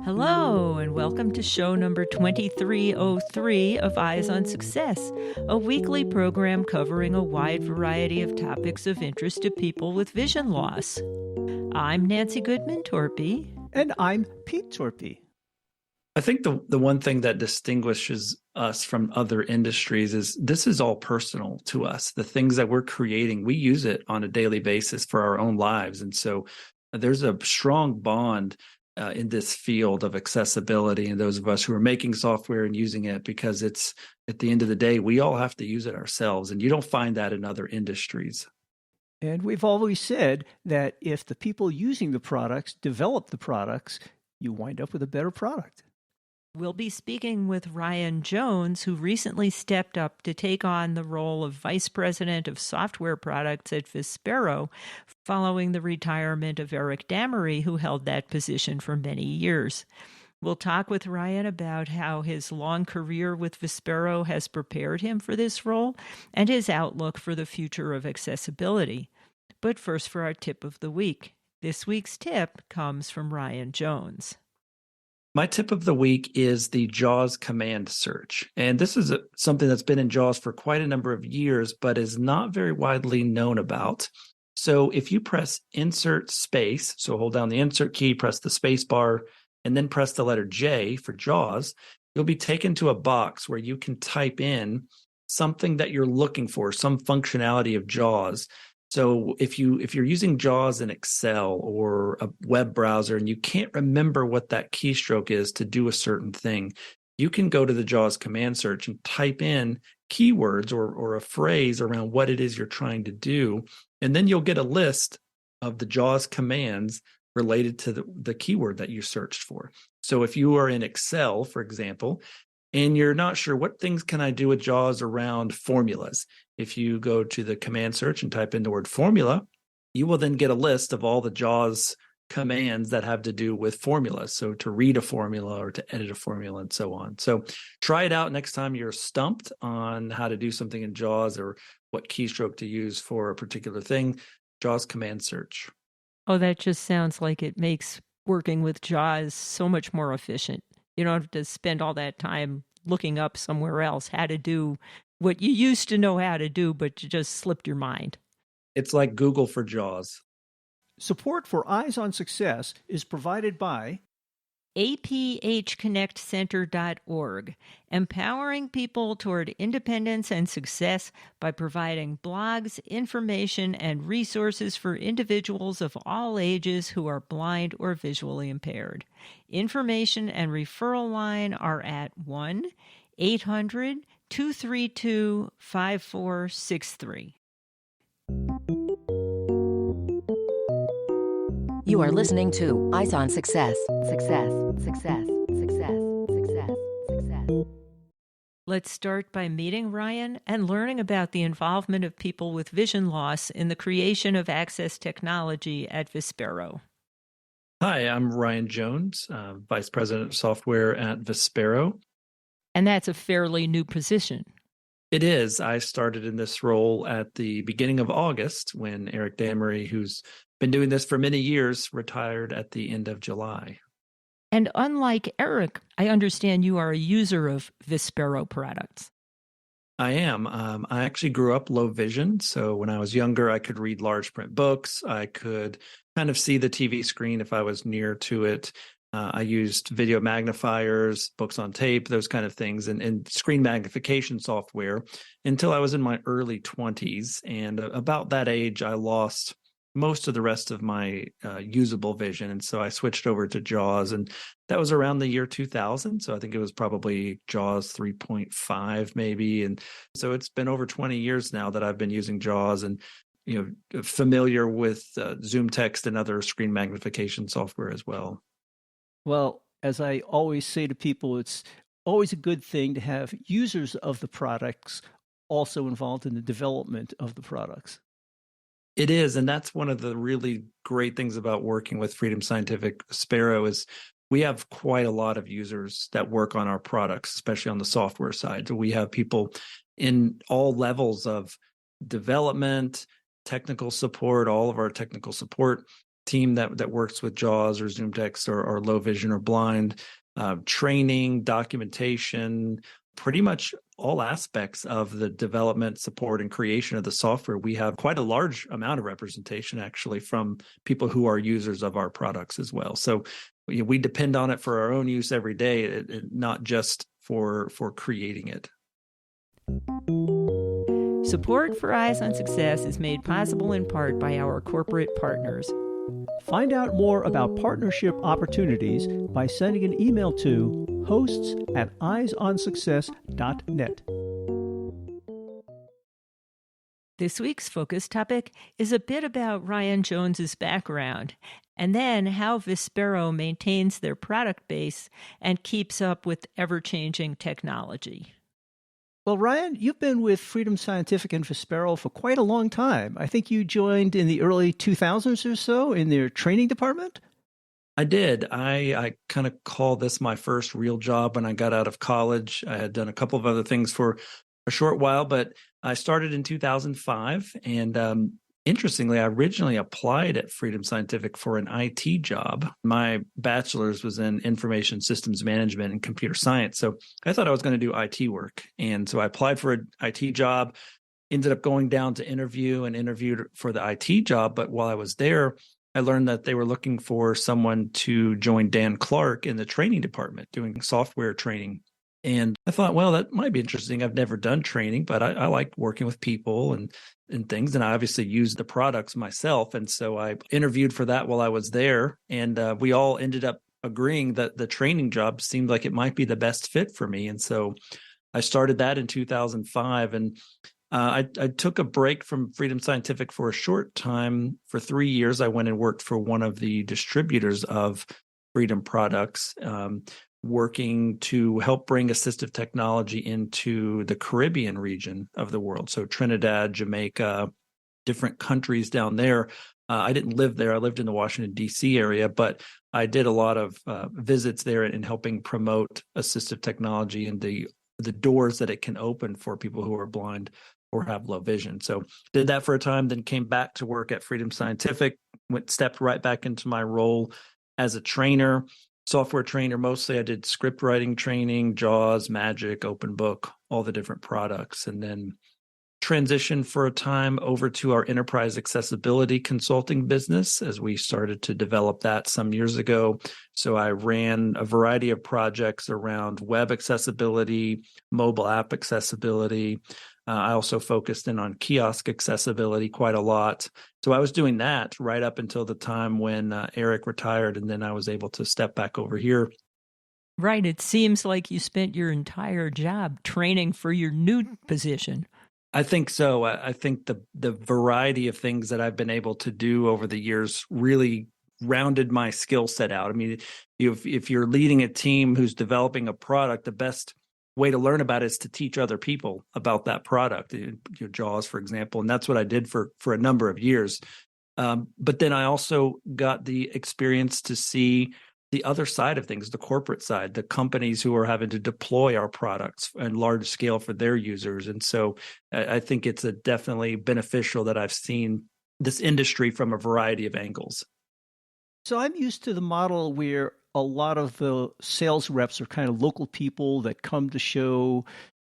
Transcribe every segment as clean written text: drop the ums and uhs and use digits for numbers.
Hello, and welcome to show number 2303 of Eyes on Success, a weekly program covering a wide variety of topics of interest to people with vision loss. I'm Nancy Torpey. And I'm Pete Torpey. I think the one thing that distinguishes us from other industries is this is all personal to us. The things that we're creating, we use it on a daily basis for our own lives. And so there's a strong bond in this field of accessibility and those of us who are making software and using it, because it's at the end of the day, we all have to use it ourselves. And you don't find that in other industries. And we've always said that if the people using the products develop the products, you wind up with a better product. We'll be speaking with Ryan Jones, who recently stepped up to take on the role of Vice President of Software Products at Vispero, following the retirement of Eric Damery, who held that position for many years. We'll talk with Ryan about how his long career with Vispero has prepared him for this role and his outlook for the future of accessibility. But first, for our tip of the week. This week's tip comes from Ryan Jones. My tip of the week is the JAWS command search. And this is something that's been in JAWS for quite a number of years, but is not very widely known about. So if you press insert space, so hold down the insert key, press the space bar, and then press the letter J for JAWS, you'll be taken to a box where you can type in something that you're looking for, some functionality of JAWS. So if you're using JAWS in Excel or a web browser and you can't remember what that keystroke is to do a certain thing, you can go to the JAWS command search and type in keywords or a phrase around what it is you're trying to do. And then you'll get a list of the JAWS commands related to the keyword that you searched for. So if you are in Excel, for example, and you're not sure what things can I do with JAWS around formulas, if you go to the command search and type in the word formula, you will then get a list of all the JAWS commands that have to do with formulas. So to read a formula or to edit a formula and so on. So try it out next time you're stumped on how to do something in JAWS or what keystroke to use for a particular thing. JAWS command search. Oh, that just sounds like it makes working with JAWS so much more efficient. You don't have to spend all that time looking up somewhere else how to do what you used to know how to do, but you just slipped your mind. It's like Google for JAWS. Support for Eyes on Success is provided by aphconnectcenter.org, empowering people toward independence and success by providing blogs, information, and resources for individuals of all ages who are blind or visually impaired. Information and referral line are at 1-800-232-5463. You are listening to Eyes on Success. Success, success, success, success, success. Let's start by meeting Ryan and learning about the involvement of people with vision loss in the creation of access technology at Vispero. Hi, I'm Ryan Jones, Vice President of Software at Vispero. And that's a fairly new position. It is. I started in this role at the beginning of August when Eric Damery, who's been doing this for many years, retired at the end of July. And unlike Eric, I understand you are a user of Vispero products. I am. I actually grew up low vision. So when I was younger, I could read large print books. I could kind of see the TV screen if I was near to it. I used video magnifiers, books on tape, those kind of things, and screen magnification software until I was in my early 20s. And about that age, I lost most of the rest of my usable vision. And so I switched over to JAWS, and that was around the year 2000. So I think it was probably JAWS 3.5 maybe. And so it's been over 20 years now that I've been using JAWS and, familiar with Zoom text and other screen magnification software as well. Well, as I always say to people, it's always a good thing to have users of the products also involved in the development of the products. It is, and that's one of the really great things about working with Freedom Scientific Sparrow is we have quite a lot of users that work on our products, especially on the software side. So we have people in all levels of development, technical support. All of our technical support team that works with JAWS or ZoomText or low vision or blind, training, documentation, pretty much all aspects of the development, support, and creation of the software. We have quite a large amount of representation actually from people who are users of our products as well. So we depend on it for our own use every day, not just for creating it. Support for Eyes on Success is made possible in part by our corporate partners. Find out more about partnership opportunities by sending an email to hosts@eyesonsuccess.net. This week's focus topic is a bit about Ryan Jones's background, and then how Vispero maintains their product base and keeps up with ever-changing technology. Well, Ryan, you've been with Freedom Scientific and Vispero for quite a long time. I think you joined in the early 2000s or so in their training department? I did. I kind of call this my first real job when I got out of college. I had done a couple of other things for a short while, but I started in 2005. And interestingly, I originally applied at Freedom Scientific for an IT job. My bachelor's was in information systems management and computer science. So I thought I was going to do IT work. And so I applied for an IT job, ended up going down to interviewed for the IT job. But while I was there, I learned that they were looking for someone to join Dan Clark in the training department, doing software training. And I thought, well, that might be interesting. I've never done training, but I like working with people and things. And I obviously use the products myself. And so I interviewed for that while I was there. And we all ended up agreeing that the training job seemed like it might be the best fit for me. And so I started that in 2005. And I took a break from Freedom Scientific for a short time. For 3 years, I went and worked for one of the distributors of Freedom products, working to help bring assistive technology into the Caribbean region of the world. So Trinidad, Jamaica, different countries down there. I didn't live there. I lived in the Washington, D.C. area, but I did a lot of visits there in helping promote assistive technology and the doors that it can open for people who are blind or have low vision. So did that for a time, then came back to work at Freedom Scientific, stepped right back into my role as a trainer. Software trainer, mostly I did script writing training, JAWS, Magic, Open Book, all the different products, and then transitioned for a time over to our enterprise accessibility consulting business as we started to develop that some years ago. So I ran a variety of projects around web accessibility, mobile app accessibility. I also focused in on kiosk accessibility quite a lot. So I was doing that right up until the time when Eric retired, and then I was able to step back over here. Right. It seems like you spent your entire job training for your new position. I think so. I think the variety of things that I've been able to do over the years really rounded my skill set out. I mean, if you're leading a team who's developing a product, the best way to learn about it is to teach other people about that product, your JAWS, for example. And that's what I did for a number of years. But then I also got the experience to see the other side of things, the corporate side, the companies who are having to deploy our products in large scale for their users. And so I think it's definitely beneficial that I've seen this industry from a variety of angles. So I'm used to the model where a lot of the sales reps are kind of local people that come to show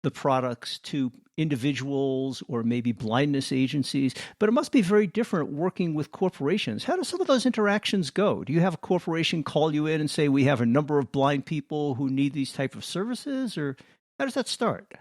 the products to individuals or maybe blindness agencies, but it must be very different working with corporations. How do some of those interactions go? Do you have a corporation call you in and say, we have a number of blind people who need these type of services, or how does that start?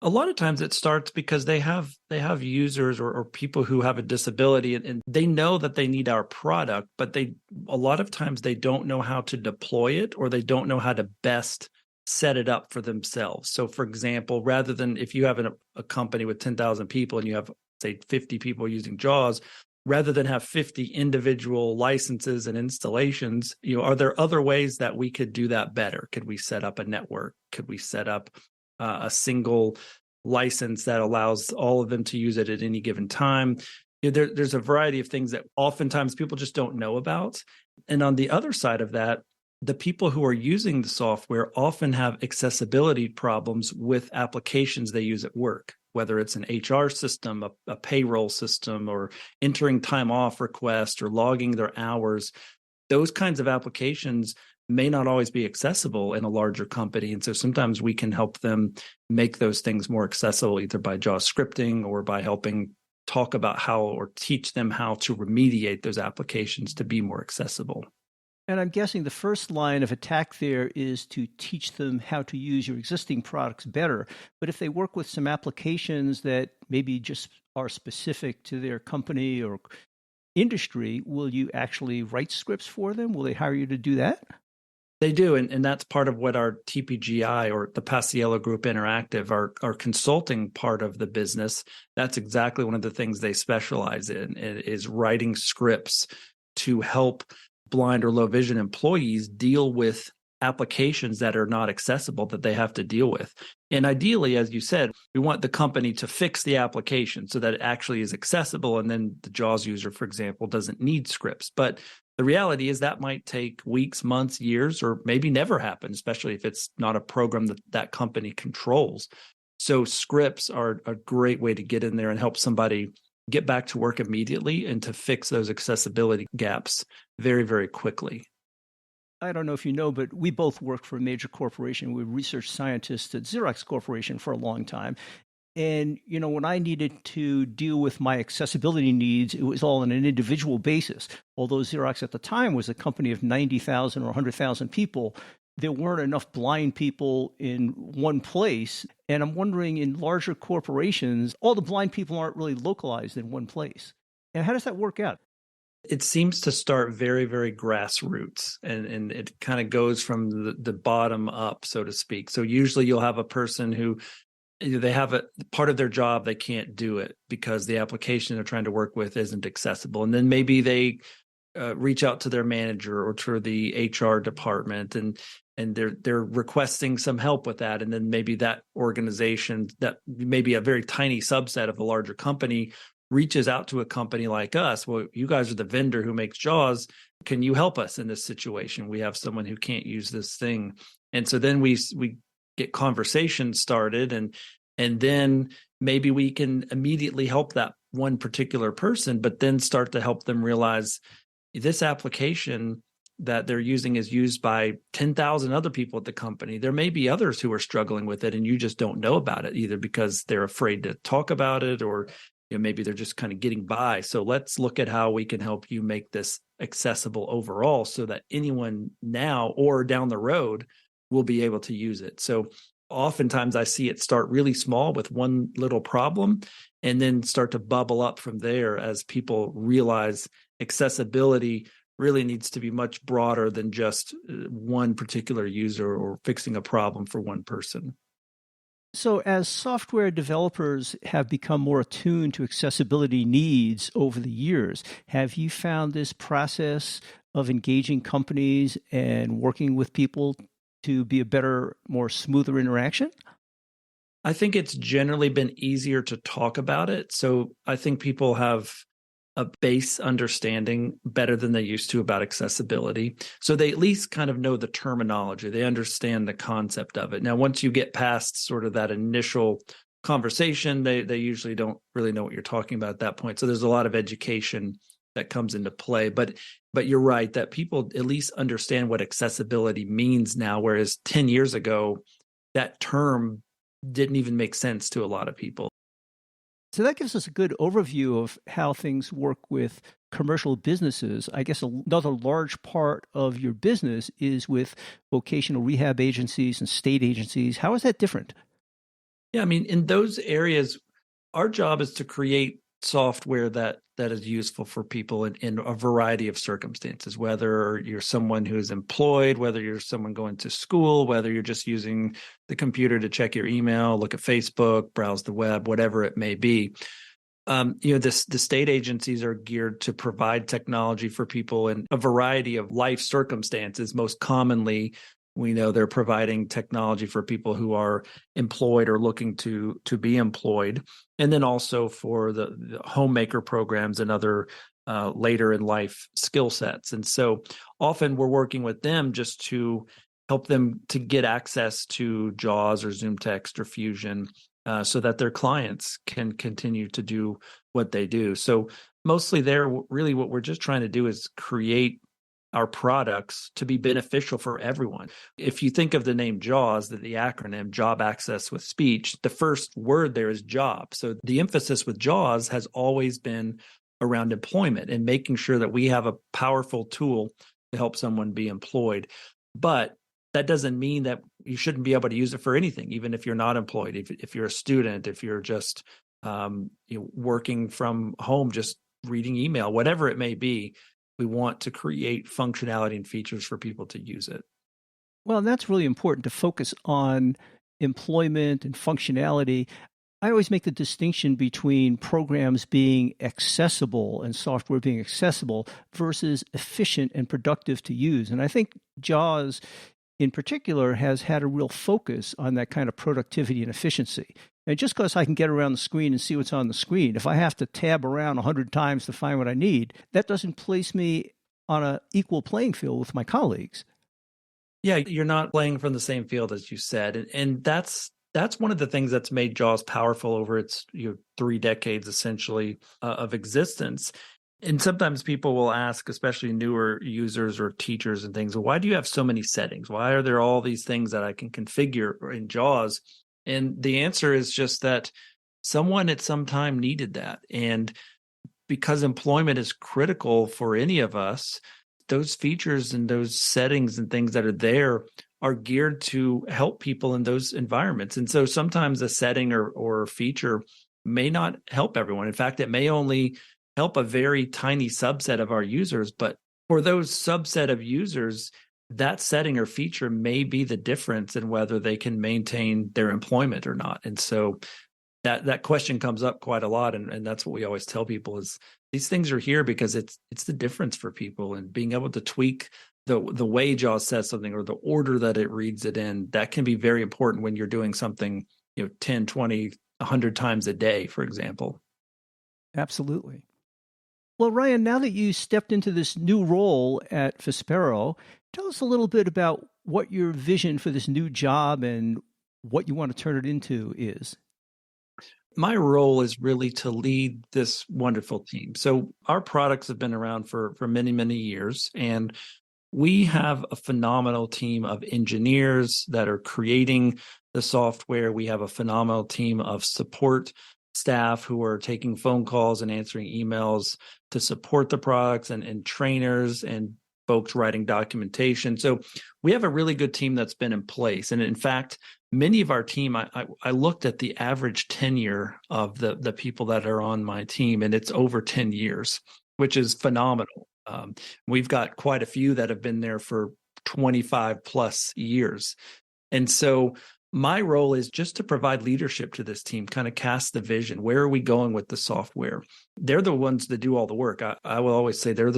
A lot of times it starts because they have users or people who have a disability, and they know that they need our product, but a lot of times they don't know how to deploy it, or they don't know how to best set it up for themselves. So for example, rather than if you have a company with 10,000 people and you have, say, 50 people using JAWS, rather than have 50 individual licenses and installations, are there other ways that we could do that better? Could we set up a network? Could we set up a single license that allows all of them to use it at any given time? There's a variety of things that oftentimes people just don't know about. And on the other side of that, the people who are using the software often have accessibility problems with applications they use at work. whether it's an HR system, a payroll system, or entering time off requests or logging their hours. Those kinds of applications may not always be accessible in a larger company. And so sometimes we can help them make those things more accessible, either by JAWS scripting or by helping talk about how or teach them how to remediate those applications to be more accessible. And I'm guessing the first line of attack there is to teach them how to use your existing products better. But if they work with some applications that maybe just are specific to their company or industry, will you actually write scripts for them? Will they hire you to do that? They do, and that's part of what our TPGI or the Paciello Group Interactive, our consulting part of the business, that's exactly one of the things they specialize in, is writing scripts to help blind or low vision employees deal with applications that are not accessible that they have to deal with. And ideally, as you said, we want the company to fix the application so that it actually is accessible. And then the JAWS user, for example, doesn't need scripts. But the reality is that might take weeks, months, years, or maybe never happen, especially if it's not a program that that company controls. So scripts are a great way to get in there and help somebody get back to work immediately and to fix those accessibility gaps very, very quickly. I don't know if you know, but we both worked for a major corporation. We were research scientists at Xerox Corporation for a long time. And, when I needed to deal with my accessibility needs, it was all on an individual basis. Although Xerox at the time was a company of 90,000 or 100,000 people, there weren't enough blind people in one place. And I'm wondering, in larger corporations, all the blind people aren't really localized in one place. And how does that work out? It seems to start very, very grassroots, and it kind of goes from the bottom up, so to speak. So usually you'll have a person who they have a part of their job, they can't do it because the application they're trying to work with isn't accessible. And then maybe they reach out to their manager or to the HR department, and they're requesting some help with that. And then maybe that organization, that maybe a very tiny subset of the larger company, reaches out to a company like us. Well, you guys are the vendor who makes JAWS. Can you help us in this situation? We have someone who can't use this thing. And so then we get conversations started, and then maybe we can immediately help that one particular person, but then start to help them realize this application that they're using is used by 10,000 other people at the company. There may be others who are struggling with it, and you just don't know about it, either because they're afraid to talk about it, or maybe they're just kind of getting by. So let's look at how we can help you make this accessible overall so that anyone now or down the road will be able to use it. So oftentimes I see it start really small with one little problem and then start to bubble up from there as people realize accessibility really needs to be much broader than just one particular user or fixing a problem for one person. So as software developers have become more attuned to accessibility needs over the years, have you found this process of engaging companies and working with people to be a better, more smoother interaction? I think it's generally been easier to talk about it. So I think people have a base understanding better than they used to about accessibility. So they at least kind of know the terminology. They understand the concept of it. Now, once you get past sort of that initial conversation, they usually don't really know what you're talking about at that point. So there's a lot of education that comes into play. But you're right that people at least understand what accessibility means now, whereas 10 years ago, that term didn't even make sense to a lot of people. So that gives us a good overview of how things work with commercial businesses. I guess another large part of your business is with vocational rehab agencies and state agencies. How is that different? Yeah, I mean, in those areas, our job is to create software that is useful for people in a variety of circumstances, whether you're someone who is employed, whether you're someone going to school, whether you're just using the computer to check your email, look at Facebook, browse the web, whatever it may be. The state agencies are geared to provide technology for people in a variety of life circumstances. Most commonly, we know they're providing technology for people who are employed or looking to be employed, and then also for the homemaker programs and other later in life skill sets. And so often we're working with them just to help them to get access to JAWS or Zoom Text or Fusion so that their clients can continue to do what they do. So mostly there, really what we're just trying to do is create our products to be beneficial for everyone. If you think of the name JAWS, the acronym Job Access with Speech, the first word there is job. So the emphasis with JAWS has always been around employment and making sure that we have a powerful tool to help someone be employed. But that doesn't mean that you shouldn't be able to use it for anything, even if you're not employed, if you're a student, if you're just working from home, just reading email, whatever it may be. We want to create functionality and features for people to use it. Well, and that's really important to focus on employment and functionality. I always make the distinction between programs being accessible and software being accessible versus efficient and productive to use. And I think JAWS in particular has had a real focus on that kind of productivity and efficiency. And just because I can get around the screen and see what's on the screen, if I have to tab around 100 times to find what I need, that doesn't place me on an equal playing field with my colleagues. Yeah, you're not playing from the same field, as you said. And that's one of the things that's made JAWS powerful over its 3 decades, essentially, of existence. And sometimes people will ask, especially newer users or teachers and things, well, why do you have so many settings? Why are there all these things that I can configure in JAWS? And the answer is just that someone at some time needed that. And because employment is critical for any of us, those features and those settings and things that are there are geared to help people in those environments. And so sometimes a setting or feature may not help everyone. In fact, it may only help a very tiny subset of our users. But for those subset of users, that setting or feature may be the difference in whether they can maintain their employment or not. And so that question comes up quite a lot. And that's what we always tell people is these things are here because it's the difference for people, and being able to tweak the way JAWS says something or the order that it reads it in, that can be very important when you're doing something 10, 20, 100 times a day, for example. Absolutely. Well, Ryan, now that you stepped into this new role at Vispero, tell us a little bit about what your vision for this new job and what you want to turn it into is. My role is really to lead this wonderful team. So our products have been around for many, many years, and we have a phenomenal team of engineers that are creating the software. We have a phenomenal team of support staff who are taking phone calls and answering emails to support the products, and trainers and folks writing documentation. So we have a really good team that's been in place. And in fact, many of our team, I looked at the average tenure of the people that are on my team, and it's over 10 years, which is phenomenal. We've got quite a few that have been there for 25 plus years. And so my role is just to provide leadership to this team, kind of cast the vision. Where are we going with the software? They're the ones that do all the work. I will always say they're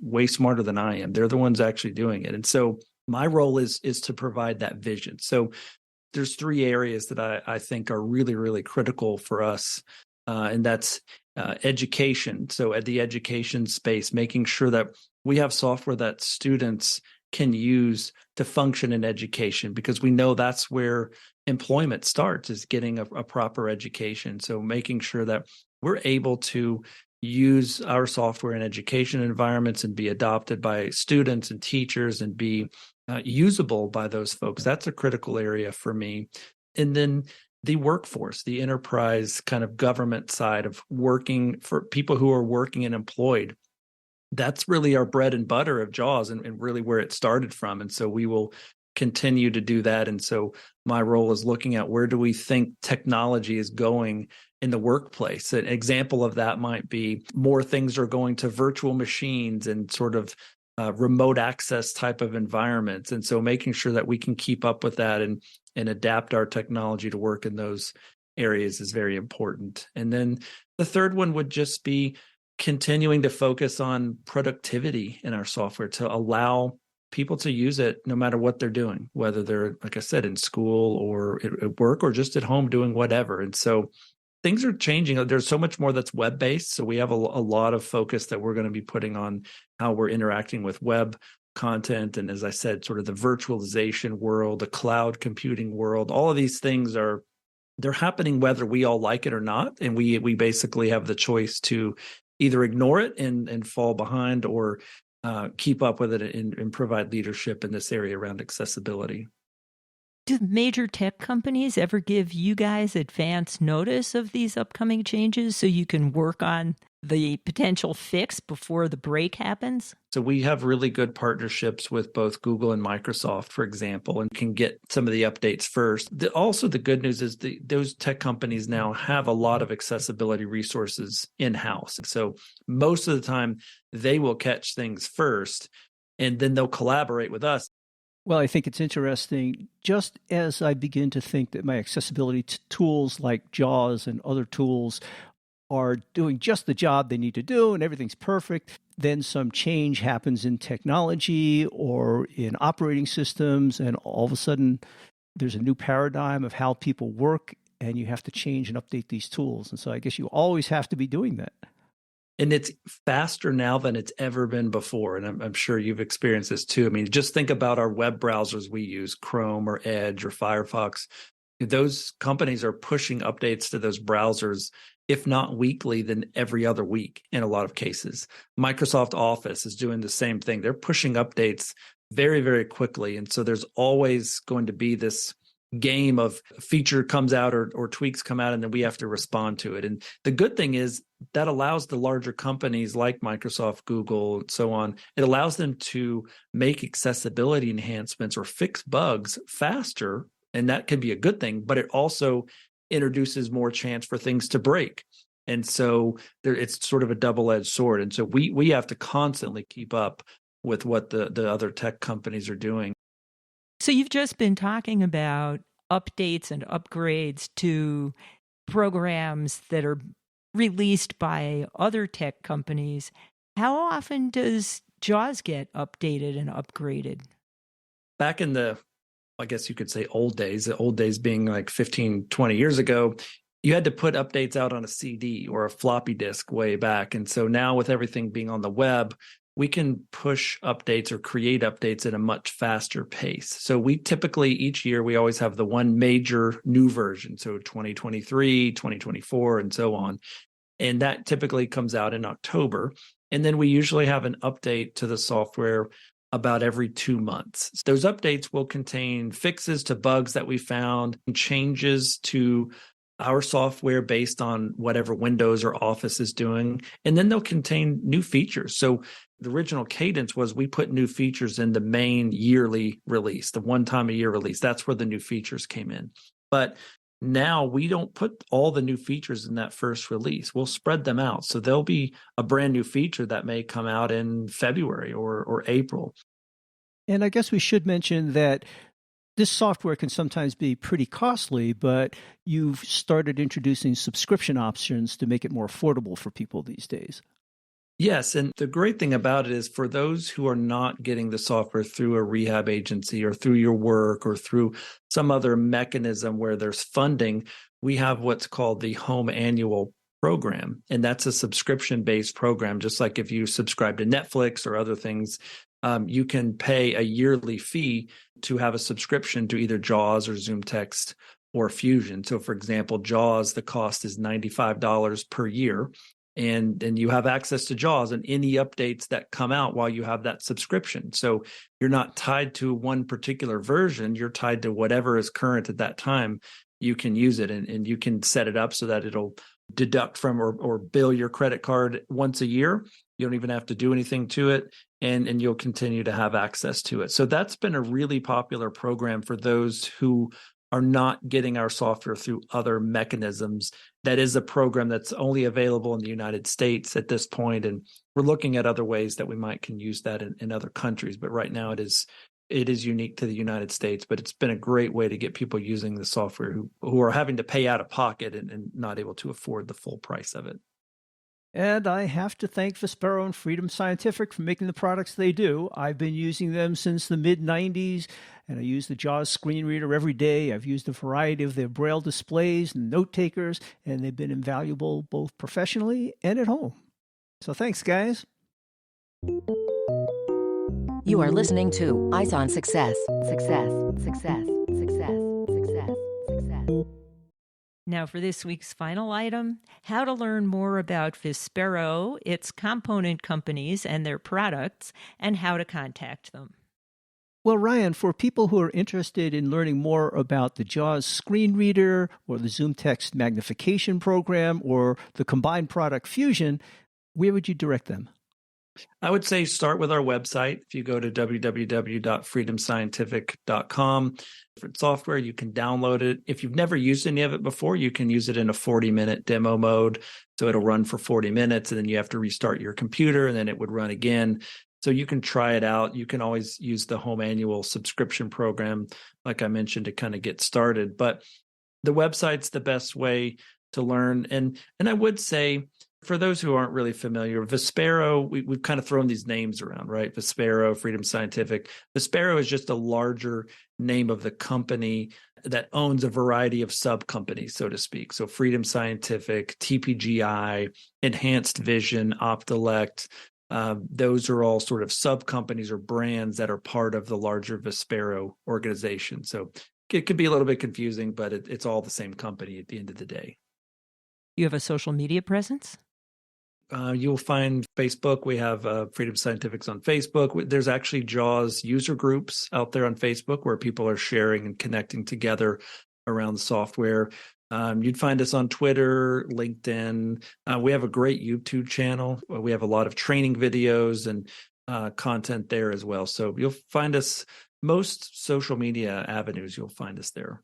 way smarter than I am. They're the ones actually doing it. And so my role is to provide that vision. So there's 3 areas that I think are really, really critical for us. And that's education. So at the education space, making sure that we have software that students can use to function in education, because we know that's where employment starts, is getting a proper education. So making sure that we're able to use our software in education environments and be adopted by students and teachers and be usable by those folks. That's a critical area for me. And then the workforce, the enterprise kind of government side of working for people who are working and employed. That's really our bread and butter of JAWS and really where it started from. And so we will continue to do that. And so my role is looking at where do we think technology is going in the workplace. An example of that might be more things are going to virtual machines and sort of remote access type of environments. And so making sure that we can keep up with that and adapt our technology to work in those areas is very important. And then the third one would just be continuing to focus on productivity in our software to allow people to use it no matter what they're doing, whether they're, like I said, in school or at work or just at home doing whatever. And so things are changing. There's so much more that's web-based. So we have a lot of focus that we're going to be putting on how we're interacting with web content. And as I said, sort of the virtualization world, the cloud computing world, all of these things are they're happening whether we all like it or not. And we basically have the choice to either ignore it and fall behind, or keep up with it and provide leadership in this area around accessibility. Do major tech companies ever give you guys advance notice of these upcoming changes so you can work on the potential fix before the break happens? So we have really good partnerships with both Google and Microsoft, for example, and can get some of the updates first. Also, the good news is those tech companies now have a lot of accessibility resources in-house. So most of the time, they will catch things first, and then they'll collaborate with us. Well, I think it's interesting. Just as I begin to think that my accessibility tools like JAWS and other tools are doing just the job they need to do and everything's perfect, then some change happens in technology or in operating systems, and all of a sudden there's a new paradigm of how people work, and you have to change and update these tools. And so I guess you always have to be doing that. And it's faster now than it's ever been before. And I'm sure you've experienced this too. I mean, just think about our web browsers we use, Chrome or Edge or Firefox. Those companies are pushing updates to those browsers, if not weekly, then every other week in a lot of cases. Microsoft Office is doing the same thing. They're pushing updates very, very quickly. And so there's always going to be this game of a feature comes out or tweaks come out, and then we have to respond to it. And the good thing is that allows the larger companies like Microsoft, Google, and so on, it allows them to make accessibility enhancements or fix bugs faster. And that can be a good thing, but it also introduces more chance for things to break. And so it's sort of a double-edged sword. And so we have to constantly keep up with what the other tech companies are doing. So you've just been talking about updates and upgrades to programs that are released by other tech companies. How often does JAWS get updated and upgraded? Back in the, I guess you could say the old days being like 15, 20 years ago, you had to put updates out on a CD or a floppy disk way back. And so now with everything being on the web, we can push updates or create updates at a much faster pace. So we typically, each year, we always have the one major new version. So 2023, 2024, and so on. And that typically comes out in October. And then we usually have an update to the software about every 2 months. Those updates will contain fixes to bugs that we found, changes to our software based on whatever Windows or Office is doing, and then they'll contain new features. So the original cadence was we put new features in the main yearly release, the one time a year release. That's where the new features came in. But now we don't put all the new features in that first release. We'll spread them out. So there'll be a brand new feature that may come out in February or April. And I guess we should mention that this software can sometimes be pretty costly, but you've started introducing subscription options to make it more affordable for people these days. Yes. And the great thing about it is for those who are not getting the software through a rehab agency or through your work or through some other mechanism where there's funding, we have what's called the Home Annual Program. And that's a subscription-based program. Just like if you subscribe to Netflix or other things, you can pay a yearly fee to have a subscription to either JAWS or Zoom Text or Fusion. So for example, JAWS, the cost is $95 per year. And you have access to JAWS and any updates that come out while you have that subscription. So you're not tied to one particular version. You're tied to whatever is current at that time. You can use it and you can set it up so that it'll deduct from or bill your credit card once a year. You don't even have to do anything to it. And you'll continue to have access to it. So that's been a really popular program for those who are not getting our software through other mechanisms. That is a program that's only available in the United States at this point, and we're looking at other ways that we can use that in other countries. But right now, it is unique to the United States. But it's been a great way to get people using the software who are having to pay out of pocket and not able to afford the full price of it. And I have to thank Vispero and Freedom Scientific for making the products they do. I've been using them since the mid-90s, and I use the JAWS screen reader every day. I've used a variety of their Braille displays and note takers, and they've been invaluable both professionally and at home. So thanks, guys. You are listening to Eyes on Success. Success, success, success, success, success. Now for this week's final item, how to learn more about Vispero, its component companies and their products, and how to contact them. Well, Ryan, for people who are interested in learning more about the JAWS screen reader or the Zoom Text magnification program or the combined product Fusion, where would you direct them? I would say start with our website. If you go to www.freedomscientific.com, for software, you can download it. If you've never used any of it before, you can use it in a 40-minute demo mode. So it'll run for 40 minutes, and then you have to restart your computer, and then it would run again. So you can try it out. You can always use the home annual subscription program, like I mentioned, to kind of get started. But the website's the best way to learn. And I would say, for those who aren't really familiar, Vispero, we've kind of thrown these names around, right? Vispero, Freedom Scientific. Vispero is just a larger name of the company that owns a variety of sub-companies, so to speak. So Freedom Scientific, TPGI, Enhanced Vision, Optelect, those are all sort of sub-companies or brands that are part of the larger Vispero organization. So it could be a little bit confusing, but it's all the same company at the end of the day. You have a social media presence? You'll find Facebook. We have Freedom Scientifics on Facebook. There's actually JAWS user groups out there on Facebook where people are sharing and connecting together around the software. You'd find us on Twitter, LinkedIn. We have a great YouTube channel. We have a lot of training videos and content there as well. So you'll find us, most social media avenues, you'll find us there.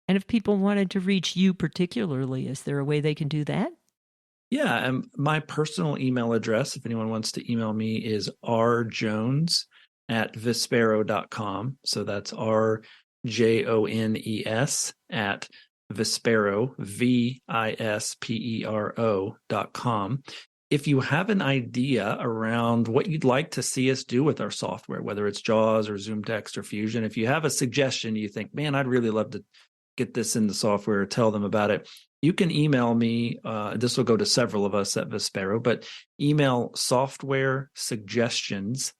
And if people wanted to reach you particularly, is there a way they can do that? Yeah, my personal email address, if anyone wants to email me, is rjones@vispero.com. So that's RJONES at Vispero, VISPERO.com. If you have an idea around what you'd like to see us do with our software, whether it's JAWS or Zoom Text or Fusion, if you have a suggestion, you think, man, I'd really love to get this in the software or tell them about it, you can email me. This will go to several of us at Vispero, but email software suggestions,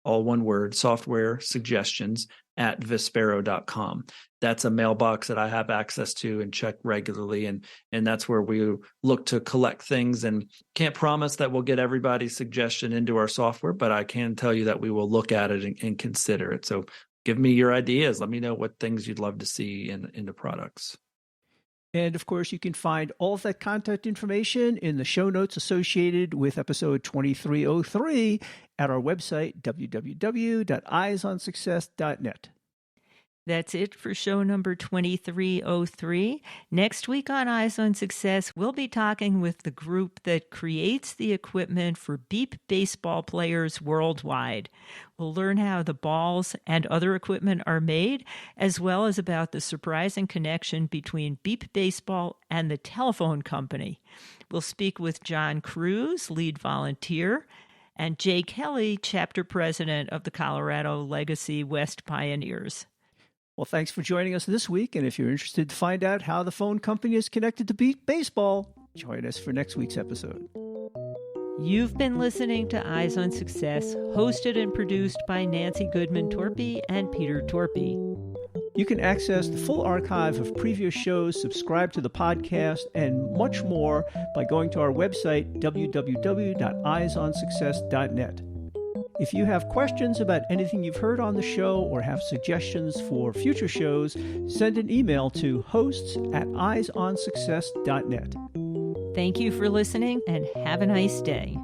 all one word, software suggestions at Vispero.com. That's a mailbox that I have access to and check regularly. And that's where we look to collect things, and can't promise that we'll get everybody's suggestion into our software, but I can tell you that we will look at it and consider it. So give me your ideas. Let me know what things you'd love to see in the products. And of course, you can find all of that contact information in the show notes associated with episode 2303 at our website, www.eyesonsuccess.net. That's it for show number 2303. Next week on Eyes on Success, we'll be talking with the group that creates the equipment for beep baseball players worldwide. We'll learn how the balls and other equipment are made, as well as about the surprising connection between beep baseball and the telephone company. We'll speak with John Cruz, lead volunteer, and Jay Kelly, chapter president of the Colorado Legacy West Pioneers. Well, thanks for joining us this week. And if you're interested to find out how the phone company is connected to beep baseball, join us for next week's episode. You've been listening to Eyes on Success, hosted and produced by Nancy Torpey and Peter Torpey. You can access the full archive of previous shows, subscribe to the podcast, and much more by going to our website, www.eyesonsuccess.net. If you have questions about anything you've heard on the show or have suggestions for future shows, send an email to hosts@eyesonsuccess.net. Thank you for listening and have a nice day.